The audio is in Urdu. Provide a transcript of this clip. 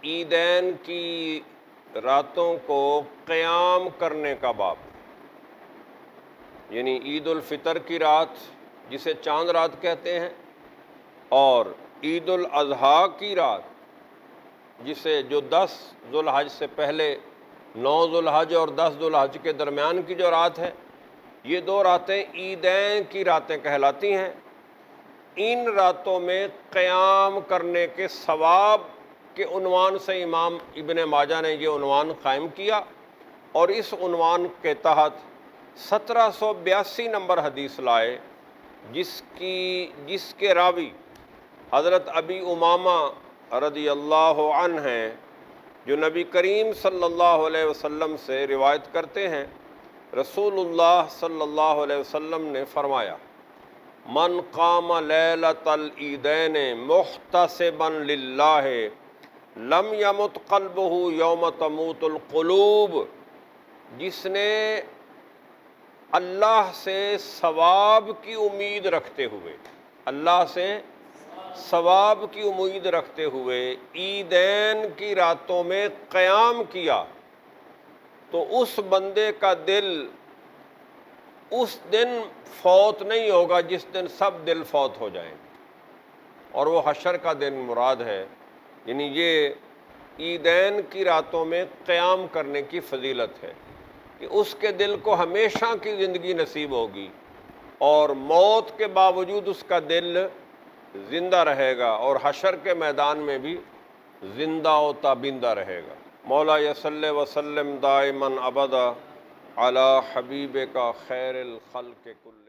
عیدین کی راتوں کو قیام کرنے کا باب، یعنی عید الفطر کی رات جسے چاند رات کہتے ہیں، اور عید الاضحیٰ کی رات جسے جو 10 ذو الحج سے پہلے 9 ذو الحج اور 10 ذو الحج کے درمیان کی جو رات ہے، یہ 2 راتیں عیدین کی راتیں کہلاتی ہیں۔ ان راتوں میں قیام کرنے کے ثواب کے عنوان سے امام ابن ماجہ نے یہ عنوان قائم کیا، اور اس عنوان کے تحت 1782 نمبر حدیث لائے، جس کے راوی حضرت ابی امامہ رضی اللہ عنہ ہیں، جو نبی کریم صلی اللہ علیہ وسلم سے روایت کرتے ہیں۔ رسول اللہ صلی اللہ علیہ وسلم نے فرمایا، من قام لیلۃ العیدین محتسبا للہ لم یمت قلبہ یوم تموت القلوب، جس نے اللہ سے ثواب کی امید رکھتے ہوئے، اللہ سے ثواب کی امید رکھتے ہوئے عیدین کی راتوں میں قیام کیا، تو اس بندے کا دل اس دن فوت نہیں ہوگا جس دن سب دل فوت ہو جائیں گے، اور وہ حشر کا دن مراد ہے۔ یعنی یہ عیدین کی راتوں میں قیام کرنے کی فضیلت ہے کہ اس کے دل کو ہمیشہ کی زندگی نصیب ہوگی، اور موت کے باوجود اس کا دل زندہ رہے گا، اور حشر کے میدان میں بھی زندہ و تابندہ رہے گا۔ مولا صلی وسلم دائما ابدا علی حبیبک خیر الخلق کل۔